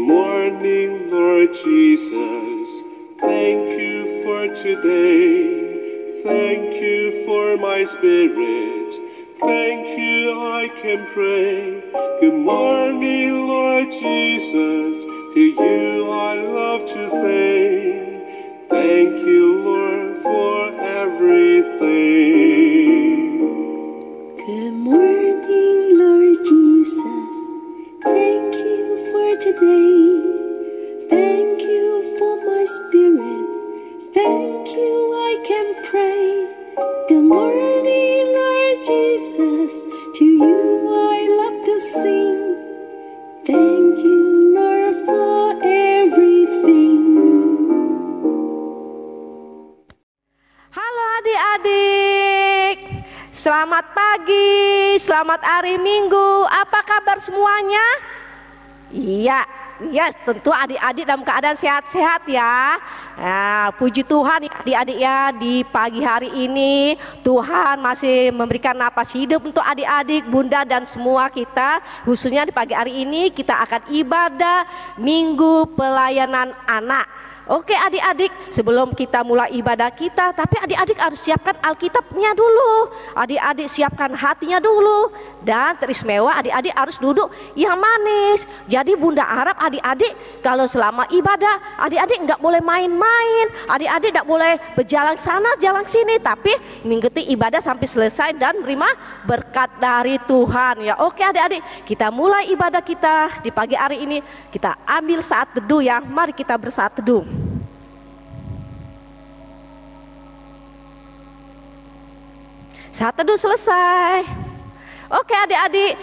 morning, Lord Jesus. Thank you for today. Thank you for my spirit. Thank you, I can pray. Good morning, Lord Jesus. To you I love to sing. Thank you, Lord, for everything. Good morning, Lord Jesus. Thank you for today. Thank you for my spirit. Thank you, I can pray. Good morning, Lord Jesus. To you I love to sing. Thank you, Lord, for everything. Halo adik-adik, selamat pagi, selamat hari Minggu. Apa kabar semuanya? Iya, tentu adik-adik dalam keadaan sehat-sehat ya. Nah, puji Tuhan adik-adik ya, di pagi hari ini Tuhan masih memberikan napas hidup untuk adik-adik, bunda dan semua kita. Khususnya di pagi hari ini kita akan ibadah Minggu Pelayanan Anak. Oke adik-adik, sebelum kita mulai ibadah kita, tapi adik-adik harus siapkan Alkitabnya dulu. Adik-adik siapkan hatinya dulu. Dan teristimewa adik-adik harus duduk yang manis. Jadi bunda harap adik-adik kalau selama ibadah, adik-adik nggak boleh main-main. Adik-adik nggak boleh berjalan sana, jalan sini. Tapi mengikuti ibadah sampai selesai dan menerima berkat dari Tuhan ya. Oke adik-adik, kita mulai ibadah kita di pagi hari ini. Kita ambil saat teduh ya. Mari kita bersaat teduh. Saat teduh selesai. Oke adik-adik,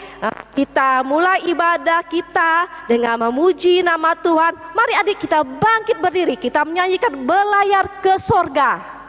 kita mulai ibadah kita dengan memuji nama Tuhan. Mari adik kita bangkit berdiri, kita menyanyikan Belayar ke Sorga.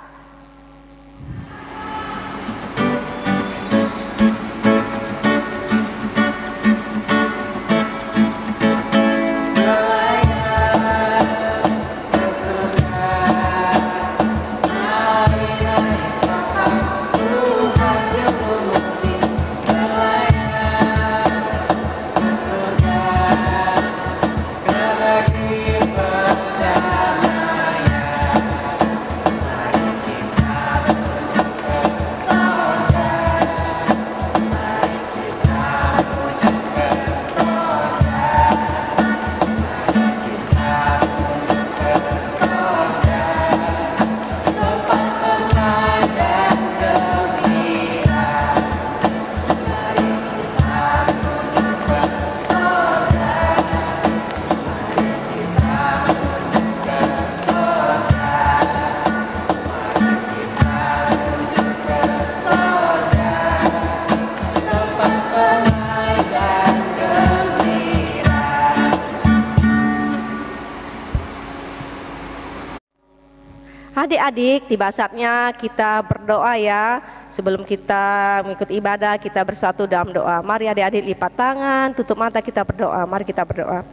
Adik-adik, tiba saatnya kita berdoa ya. Sebelum kita mengikuti ibadah, kita bersatu dalam doa. Mari adik-adik lipat tangan, tutup mata, kita berdoa. Mari kita berdoa.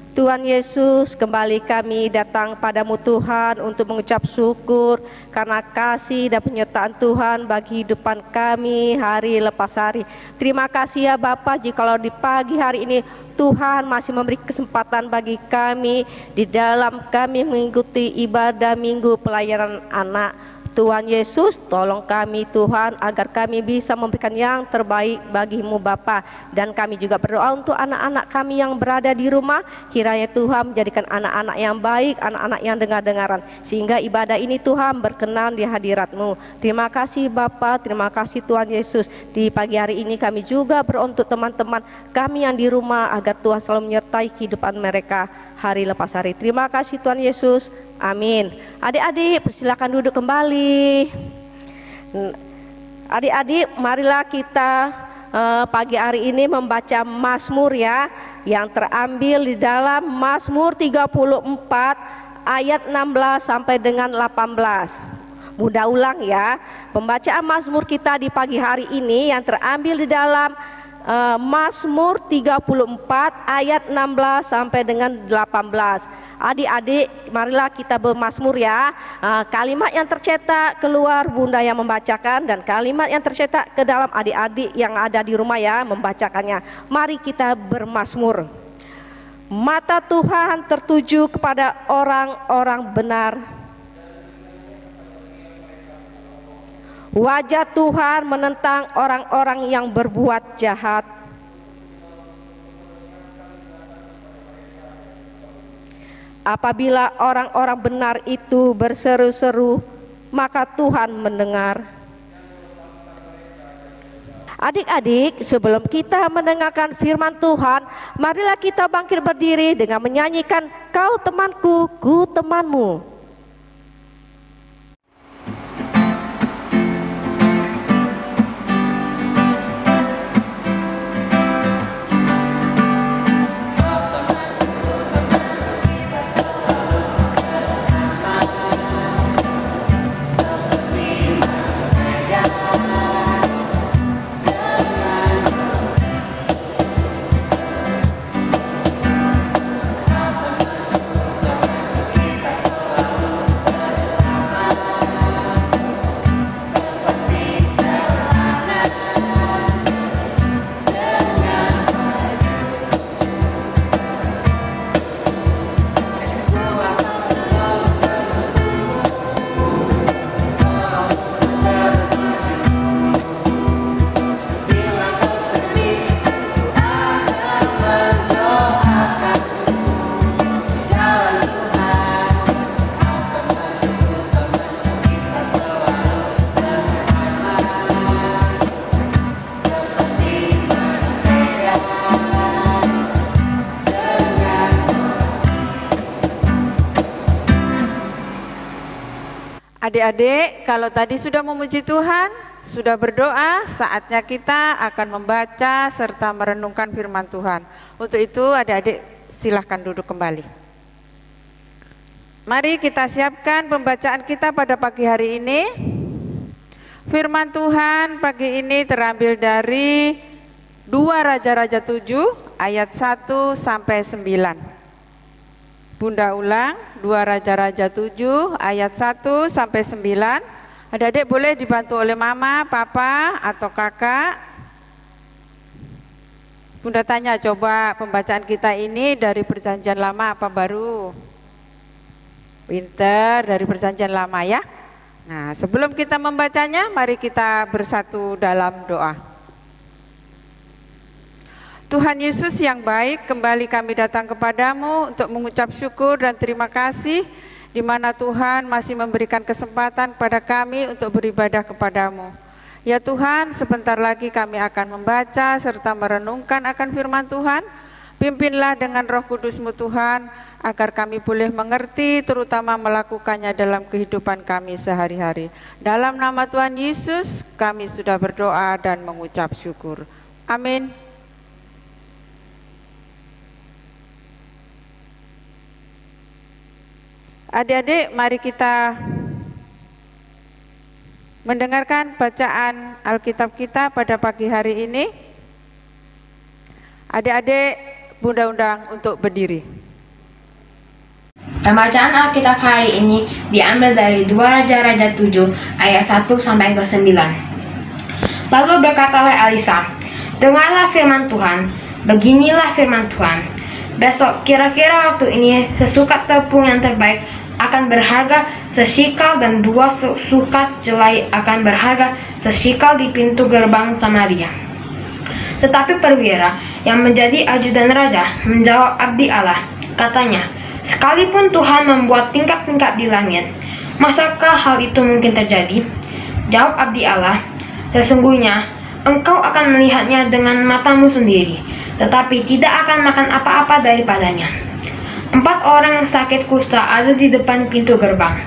Tuhan Yesus, kembali kami datang padamu Tuhan untuk mengucap syukur karena kasih dan penyertaan Tuhan bagi kehidupan kami hari lepas hari. Terima kasih ya Bapa, jikalau di pagi hari ini Tuhan masih memberi kesempatan bagi kami di dalam kami mengikuti ibadah Minggu Pelayanan Anak. Tuhan Yesus, tolong kami Tuhan agar kami bisa memberikan yang terbaik bagimu Bapa. Dan kami juga berdoa untuk anak-anak kami yang berada di rumah. Kiranya Tuhan menjadikan anak-anak yang baik, anak-anak yang dengar-dengaran, sehingga ibadah ini Tuhan berkenan di hadirat-Mu. Terima kasih Bapa, terima kasih Tuhan Yesus. Di pagi hari ini kami juga berdoa untuk teman-teman kami yang di rumah, agar Tuhan selalu menyertai kehidupan mereka hari lepas hari. Terima kasih Tuhan Yesus. Amin. Adik-adik persilakan duduk kembali. Adik-adik marilah kita pagi hari ini membaca Mazmur ya, yang terambil di dalam Mazmur 34 ayat 16 sampai dengan 18. Mudah ulang ya, pembacaan Mazmur kita di pagi hari ini yang terambil di dalam Mazmur 34 ayat 16 sampai dengan 18. Adik-adik marilah kita bermazmur ya. Kalimat yang tercetak keluar bunda yang membacakan, dan kalimat yang tercetak ke dalam adik-adik yang ada di rumah ya membacakannya. Mari kita bermazmur. Mata Tuhan tertuju kepada orang-orang benar. Wajah Tuhan menentang orang-orang yang berbuat jahat. Apabila orang-orang benar itu berseru-seru, maka Tuhan mendengar. Adik-adik, sebelum kita mendengarkan firman Tuhan, marilah kita bangkit berdiri dengan menyanyikan Kau Temanku, Ku Temanmu. Adik-adik, kalau tadi sudah memuji Tuhan, sudah berdoa, saatnya kita akan membaca serta merenungkan firman Tuhan. Untuk itu adik-adik silahkan duduk kembali. Mari kita siapkan pembacaan kita pada pagi hari ini. Firman Tuhan pagi ini terambil dari 2 Raja-Raja 7 ayat 1 sampai 9. Bunda ulang, 2 Raja-Raja 7 ayat 1 sampai 9. Adik-adik boleh dibantu oleh mama, papa, atau kakak. Bunda tanya, coba pembacaan kita ini dari perjanjian lama apa baru? Pinter, dari perjanjian lama ya. Nah, sebelum kita membacanya, mari kita bersatu dalam doa. Tuhan Yesus yang baik, kembali kami datang kepadamu untuk mengucap syukur dan terima kasih di mana Tuhan masih memberikan kesempatan kepada kami untuk beribadah kepadamu. Ya Tuhan, sebentar lagi kami akan membaca serta merenungkan akan firman Tuhan. Pimpinlah dengan Roh Kudus-Mu Tuhan, agar kami boleh mengerti terutama melakukannya dalam kehidupan kami sehari-hari. Dalam nama Tuhan Yesus kami sudah berdoa dan mengucap syukur. Amin. Adik-adik, mari kita mendengarkan bacaan Alkitab kita pada pagi hari ini. Adik-adik, Bunda undang untuk berdiri. Pembacaan Alkitab hari ini diambil dari 2 Raja-Raja 7 ayat 1 sampai ke 9. Lalu berkatalah Elisa, dengarlah firman Tuhan, beginilah firman Tuhan. Besok kira-kira waktu ini sesukat tepung yang terbaik akan berharga sesikal dan 2 sukat jelai akan berharga sesikal di pintu gerbang Samaria. Tetapi perwira yang menjadi ajudan raja menjawab abdi Allah, katanya, sekalipun Tuhan membuat tingkap-tingkap di langit, masakah hal itu mungkin terjadi? Jawab abdi Allah, sesungguhnya engkau akan melihatnya dengan matamu sendiri, tetapi tidak akan makan apa-apa daripadanya. 4 orang sakit kusta ada di depan pintu gerbang.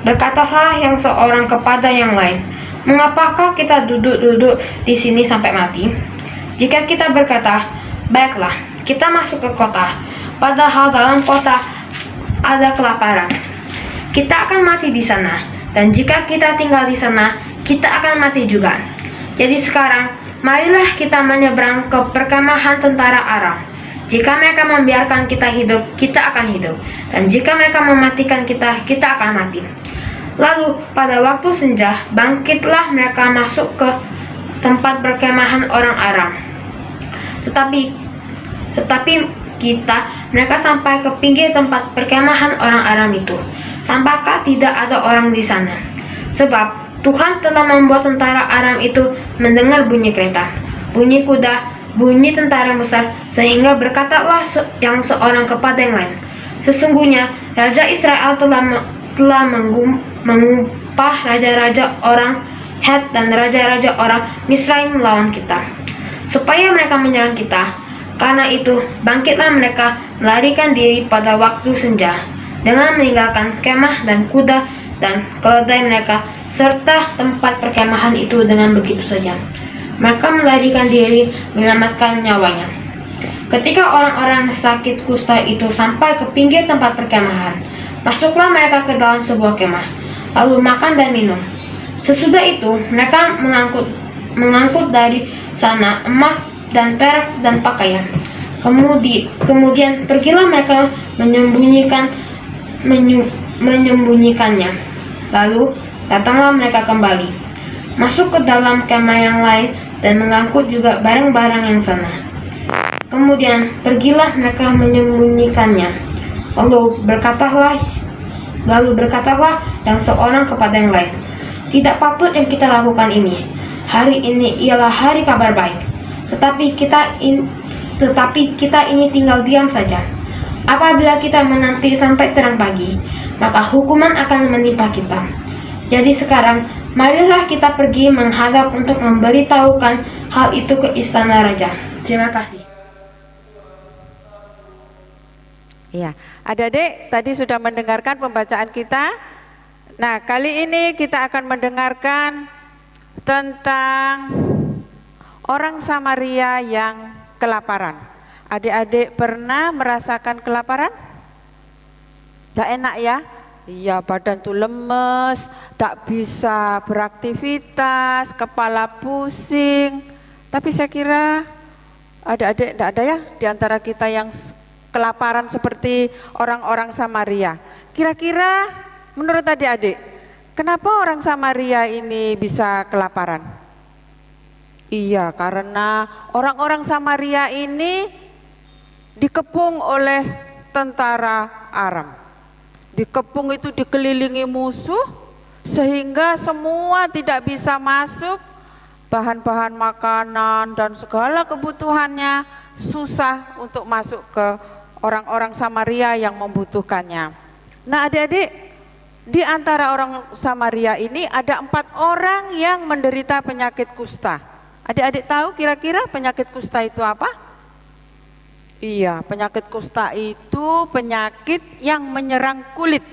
Berkatalah yang seorang kepada yang lain, mengapakah kita duduk-duduk di sini sampai mati? Jika kita berkata, baiklah, kita masuk ke kota, padahal dalam kota ada kelaparan, kita akan mati di sana. Dan jika kita tinggal di sana, kita akan mati juga. Jadi sekarang, marilah kita menyeberang ke perkemahan tentara Aram. Jika mereka membiarkan kita hidup, kita akan hidup. Dan jika mereka mematikan kita, kita akan mati. Lalu pada waktu senja, bangkitlah mereka masuk ke tempat perkemahan orang Aram. Tetapi kita, mereka sampai ke pinggir tempat perkemahan orang Aram itu. Tampaknya tidak ada orang di sana, sebab Tuhan telah membuat tentara Aram itu mendengar bunyi kereta, bunyi kuda, bunyi tentara besar, sehingga berkatalah yang seorang kepada yang lain, sesungguhnya Raja Israel telah mengupah raja-raja orang Het dan raja-raja orang Misraim melawan kita, supaya mereka menyerang kita. Karena itu, bangkitlah mereka melarikan diri pada waktu senja, dengan meninggalkan kemah dan kuda dan keledai mereka, serta tempat perkemahan itu dengan begitu saja. Mereka melarikan diri menyelamatkan nyawanya. Ketika orang-orang sakit kusta itu sampai ke pinggir tempat perkemahan, masuklah mereka ke dalam sebuah kemah, lalu makan dan minum. Sesudah itu, mereka mengangkut dari sana emas dan perak dan pakaian. Kemudian pergilah mereka menyembunyikannya. Lalu datanglah mereka kembali, masuk ke dalam kemah yang lain dan mengangkut juga barang-barang yang sana. Kemudian pergilah mereka menyembunyikannya. Lalu berkatalah yang seorang kepada yang lain, tidak patut yang kita lakukan ini. Hari ini ialah hari kabar baik, tetapi kita ini tinggal diam saja. Apabila kita menanti sampai terang pagi, maka hukuman akan menimpa kita. Jadi sekarang, marilah kita pergi menghadap untuk memberitahukan hal itu ke istana raja. Terima kasih. Ya, adik-adik tadi sudah mendengarkan pembacaan kita. Nah, kali ini kita akan mendengarkan tentang orang Samaria yang kelaparan. Adik-adik pernah merasakan kelaparan? Tidak enak ya? Iya, badan tuh lemes, tak bisa beraktivitas, kepala pusing. Tapi saya kira adik-adik tidak ada ya di antara kita yang kelaparan seperti orang-orang Samaria. Kira-kira menurut adik-adik, kenapa orang Samaria ini bisa kelaparan? Iya, karena orang-orang Samaria ini dikepung oleh tentara Aram. Dikepung itu dikelilingi musuh, sehingga semua tidak bisa masuk, bahan-bahan makanan dan segala kebutuhannya susah untuk masuk ke orang-orang Samaria yang membutuhkannya. Nah, adik-adik, di antara orang Samaria ini ada 4 orang yang menderita penyakit kusta. Adik-adik tahu kira-kira penyakit kusta itu apa? Iya, penyakit kusta itu penyakit yang menyerang kulit.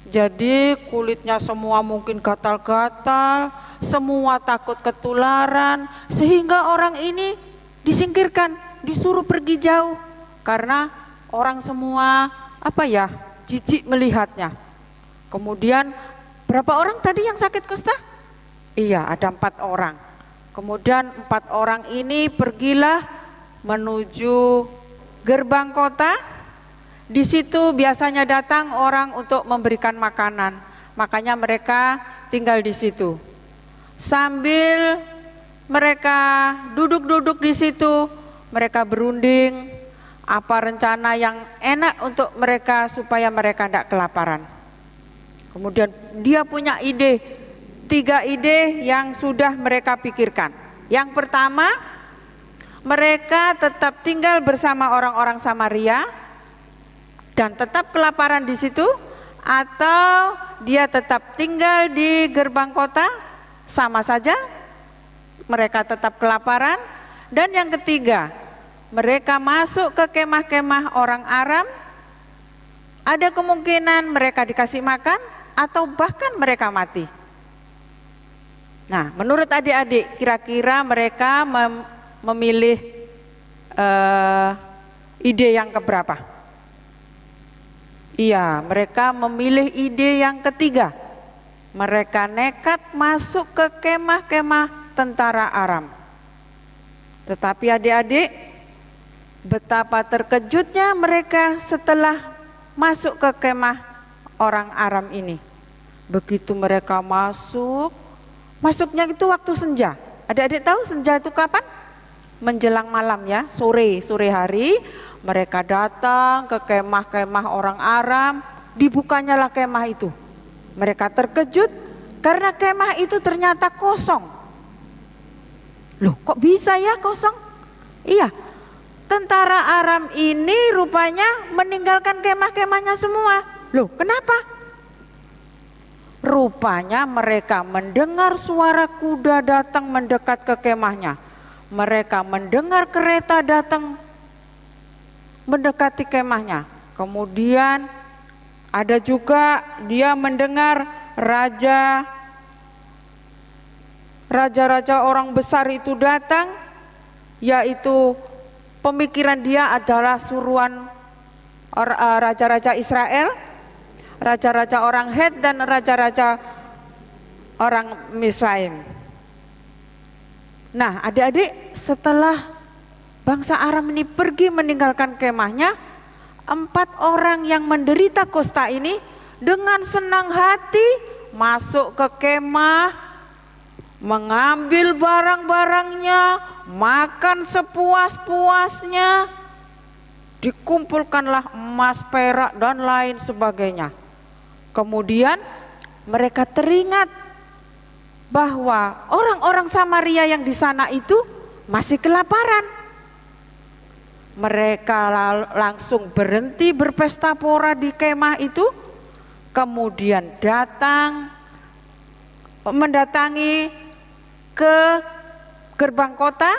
Jadi kulitnya semua mungkin gatal-gatal, semua takut ketularan, sehingga orang ini disingkirkan, disuruh pergi jauh. Karena orang semua jijik melihatnya. Kemudian berapa orang tadi yang sakit kusta? Iya, ada 4 orang. Kemudian 4 orang ini pergilah menuju gerbang kota. Di situ biasanya datang orang untuk memberikan makanan. Makanya mereka tinggal di situ. Sambil mereka duduk-duduk di situ, mereka berunding apa rencana yang enak untuk mereka supaya mereka tidak kelaparan. Kemudian dia punya ide, 3 ide yang sudah mereka pikirkan. Yang pertama, mereka tetap tinggal bersama orang-orang Samaria dan tetap kelaparan di situ, atau dia tetap tinggal di gerbang kota, sama saja mereka tetap kelaparan. Dan yang ketiga, mereka masuk ke kemah-kemah orang Aram, ada kemungkinan mereka dikasih makan atau bahkan mereka mati. Nah, menurut adik-adik, kira-kira mereka memilih ide yang keberapa? Iya, mereka memilih ide yang ketiga. Mereka nekat masuk ke kemah-kemah tentara Aram. Tetapi adik-adik, betapa terkejutnya mereka setelah masuk ke kemah orang Aram ini. Begitu mereka masuk, masuknya itu waktu senja. Adik-adik tahu senja itu kapan? menjelang malam ya, sore hari mereka datang ke kemah-kemah orang Aram, dibukanyalah kemah itu. Mereka terkejut karena kemah itu ternyata kosong. Loh, kok bisa ya kosong? Iya, tentara Aram ini rupanya meninggalkan kemah-kemahnya semua. Loh, kenapa? Rupanya mereka mendengar suara kuda datang mendekat ke kemahnya. Mereka mendengar kereta datang mendekati kemahnya. Kemudian ada juga dia mendengar raja-raja orang besar itu datang, yaitu pemikiran dia adalah suruhan raja-raja Israel, raja-raja orang Het dan raja-raja orang Misraim. Nah, adik-adik, setelah bangsa Aram ini pergi meninggalkan kemahnya, 4 orang yang menderita kusta ini dengan senang hati masuk ke kemah, mengambil barang-barangnya, makan sepuas-puasnya, dikumpulkanlah emas, perak dan lain sebagainya. Kemudian mereka teringat bahwa orang-orang Samaria yang di sana itu masih kelaparan. Mereka langsung berhenti berpesta pora di kemah itu, kemudian mendatangi ke gerbang kota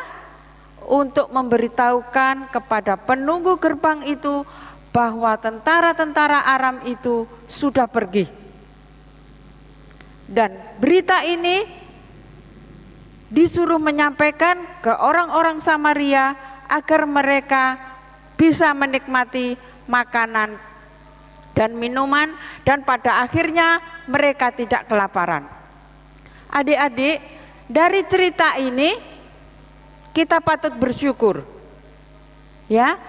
untuk memberitahukan kepada penunggu gerbang itu bahwa tentara-tentara Aram itu sudah pergi. Dan berita ini disuruh menyampaikan ke orang-orang Samaria agar mereka bisa menikmati makanan dan minuman, dan pada akhirnya mereka tidak kelaparan. Adik-adik, dari cerita ini kita patut bersyukur ya,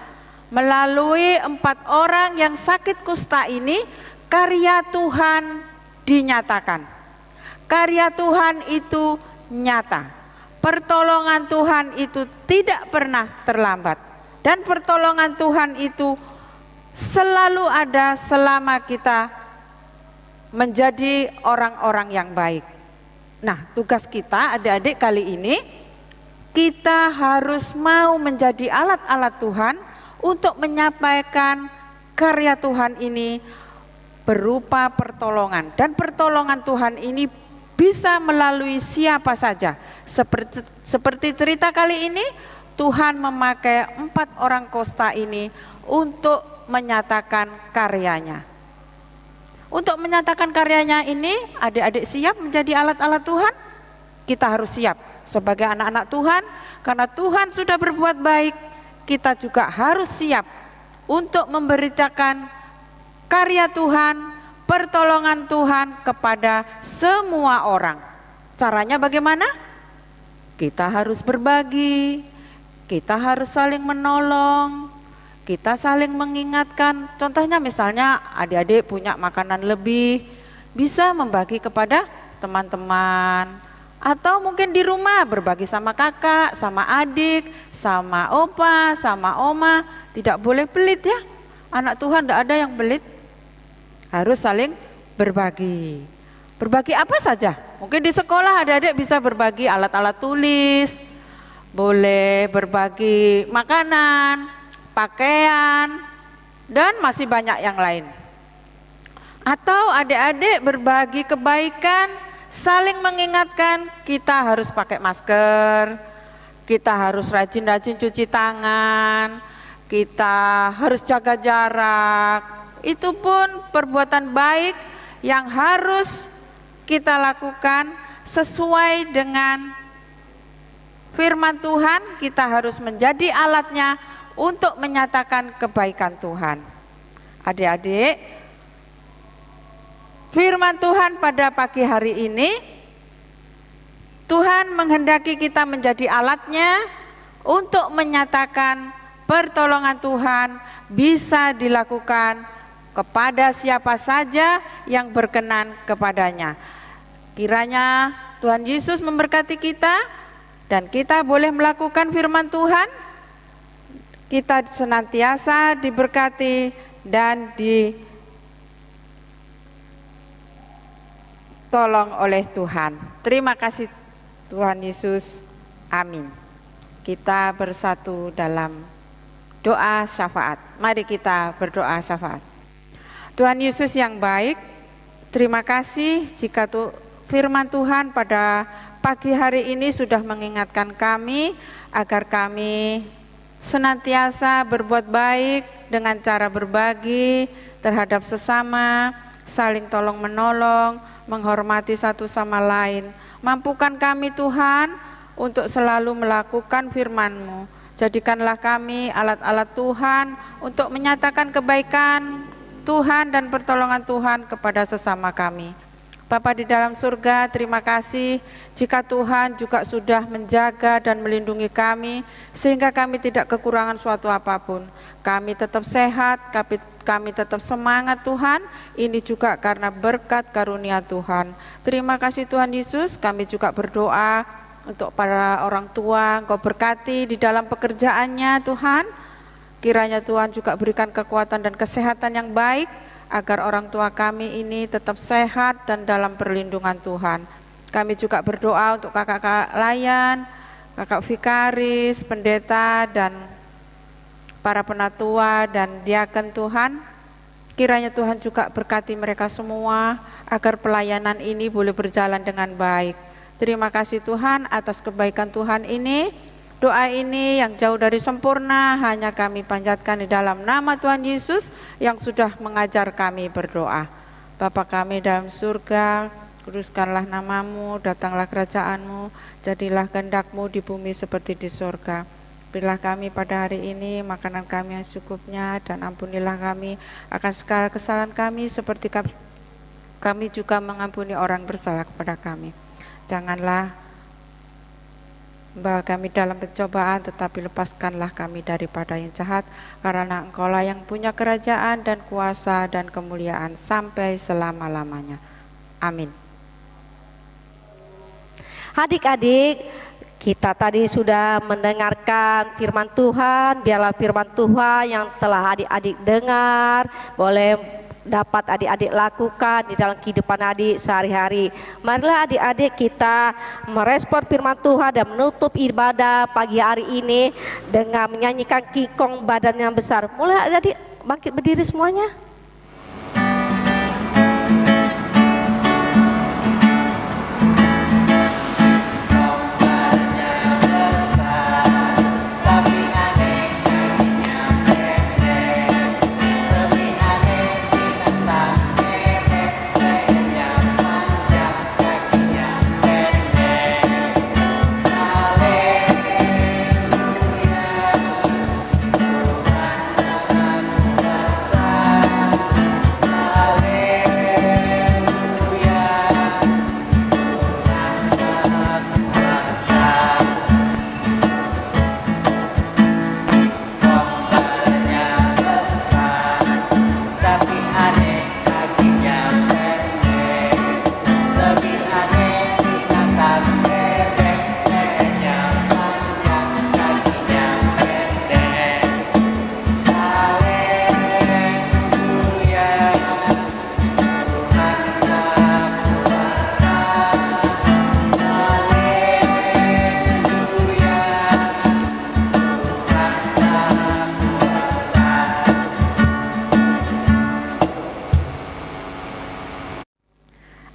melalui 4 orang yang sakit kusta ini karya Tuhan dinyatakan. Karya Tuhan itu nyata. Pertolongan Tuhan itu tidak pernah terlambat, dan pertolongan Tuhan itu selalu ada selama kita menjadi orang-orang yang baik. Nah, tugas kita adik-adik kali ini, kita harus mau menjadi alat-alat Tuhan untuk menyampaikan karya Tuhan ini berupa pertolongan. Dan pertolongan Tuhan ini bisa melalui siapa saja. Seperti cerita kali ini, Tuhan memakai 4 orang kusta ini untuk menyatakan karyanya. Untuk menyatakan karyanya ini, adik-adik siap menjadi alat-alat Tuhan? Kita harus siap sebagai anak-anak Tuhan, karena Tuhan sudah berbuat baik. Kita juga harus siap untuk memberitakan karya Tuhan, pertolongan Tuhan kepada semua orang. Caranya bagaimana? Kita harus berbagi, kita harus saling menolong, kita saling mengingatkan. Contohnya misalnya adik-adik punya makanan lebih, bisa membagi kepada teman-teman, atau mungkin di rumah berbagi sama kakak, sama adik, sama opa, sama oma. Tidak boleh pelit ya, anak Tuhan tidak ada yang pelit, harus saling berbagi. Berbagi apa saja? Mungkin di sekolah adik-adik bisa berbagi alat-alat tulis, boleh berbagi makanan, pakaian, dan masih banyak yang lain. Atau adik-adik berbagi kebaikan, saling mengingatkan kita harus pakai masker, kita harus rajin-rajin cuci tangan, kita harus jaga jarak. Itu pun perbuatan baik yang harus kita lakukan sesuai dengan firman Tuhan. Kita harus menjadi alatnya untuk menyatakan kebaikan Tuhan. Adik-adik, firman Tuhan pada pagi hari ini, Tuhan menghendaki kita menjadi alatnya untuk menyatakan pertolongan Tuhan bisa dilakukan kepada siapa saja yang berkenan kepadanya. Kiranya Tuhan Yesus memberkati kita. dan kita boleh melakukan firman Tuhan, kita senantiasa diberkati dan ditolong oleh Tuhan. Terima kasih Tuhan Yesus. Amin. Kita bersatu dalam doa syafaat. Mari kita berdoa syafaat. Tuhan Yesus yang baik, terima kasih jika firman Tuhan pada pagi hari ini sudah mengingatkan kami agar kami senantiasa berbuat baik dengan cara berbagi terhadap sesama, saling tolong menolong, menghormati satu sama lain. Mampukan kami Tuhan untuk selalu melakukan firman-Mu. Jadikanlah kami alat-alat Tuhan untuk menyatakan kebaikan Tuhan dan pertolongan Tuhan kepada sesama kami. Bapa di dalam surga, terima kasih jika Tuhan juga sudah menjaga dan melindungi kami sehingga kami tidak kekurangan suatu apapun. Kami tetap sehat, kami tetap semangat Tuhan, ini juga karena berkat karunia Tuhan. Terima kasih Tuhan Yesus, kami juga berdoa untuk para orang tua, Engkau berkati di dalam pekerjaannya Tuhan. Kiranya Tuhan juga berikan kekuatan dan kesehatan yang baik agar orang tua kami ini tetap sehat dan dalam perlindungan Tuhan. Kami juga berdoa untuk kakak-kakak layan, kakak vikaris, pendeta dan para penatua dan diaken Tuhan. Kiranya Tuhan juga berkati mereka semua agar pelayanan ini boleh berjalan dengan baik. Terima kasih Tuhan atas kebaikan Tuhan ini. Doa ini yang jauh dari sempurna hanya kami panjatkan di dalam nama Tuhan Yesus yang sudah mengajar kami berdoa. Bapa kami dalam surga, kuduskanlah namamu, datanglah kerajaan-Mu, jadilah kehendak-Mu di bumi seperti di surga. Berilah kami pada hari ini makanan kami yang secukupnya, dan ampunilah kami akan segala kesalahan kami seperti kami juga mengampuni orang bersalah kepada kami. Janganlah membawa kami dalam pencobaan, tetapi lepaskanlah kami daripada yang jahat, karena Engkaulah yang punya kerajaan dan kuasa dan kemuliaan sampai selama-lamanya. Amin. Adik-adik, kita tadi sudah mendengarkan firman Tuhan. Biarlah firman Tuhan yang telah adik-adik dengar boleh dapat adik-adik lakukan di dalam kehidupan adik sehari-hari. Marilah adik-adik kita merespon firman Tuhan dan menutup ibadah pagi hari ini dengan menyanyikan kikong badan yang besar. Mulai adik-adik bangkit berdiri semuanya.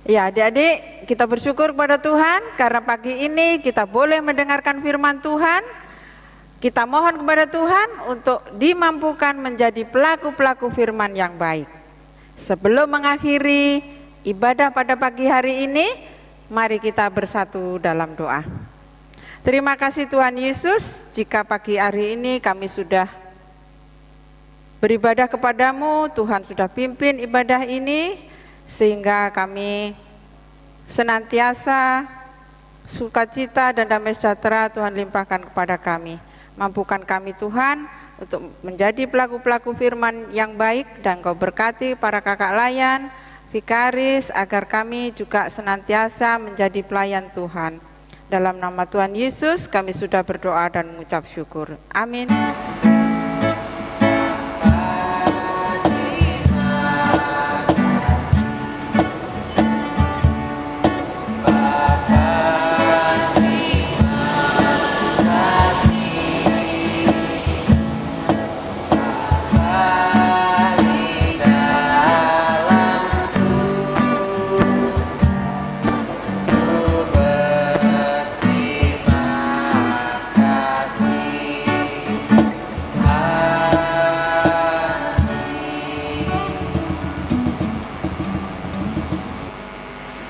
Ya adik-adik, kita bersyukur kepada Tuhan karena pagi ini kita boleh mendengarkan firman Tuhan. Kita mohon kepada Tuhan untuk dimampukan menjadi pelaku-pelaku firman yang baik. Sebelum mengakhiri ibadah pada pagi hari ini, mari kita bersatu dalam doa. Terima kasih Tuhan Yesus, jika pagi hari ini kami sudah beribadah kepadamu, Tuhan sudah pimpin ibadah ini, sehingga kami senantiasa sukacita dan damai sejahtera Tuhan limpahkan kepada kami. Mampukan kami Tuhan untuk menjadi pelaku-pelaku firman yang baik, dan Kau berkati para kakak layan, vikaris, agar kami juga senantiasa menjadi pelayan Tuhan. Dalam nama Tuhan Yesus kami sudah berdoa dan mengucap syukur. Amin.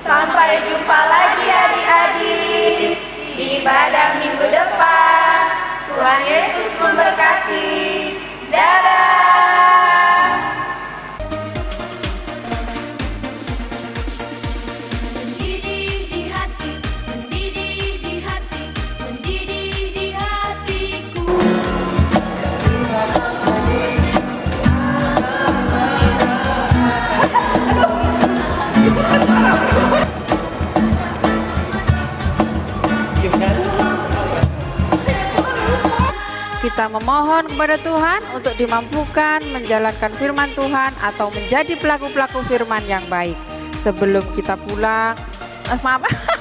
Sampai jumpa lagi adik-adik di ibadah minggu depan. Tuhan Yesus memberkati. Dadah. Mendidih di hati, mendidih di hati, mendidih di hatiku. Kita memohon kepada Tuhan untuk dimampukan menjalankan firman Tuhan atau menjadi pelaku-pelaku firman yang baik. Sebelum kita pulang, maaf.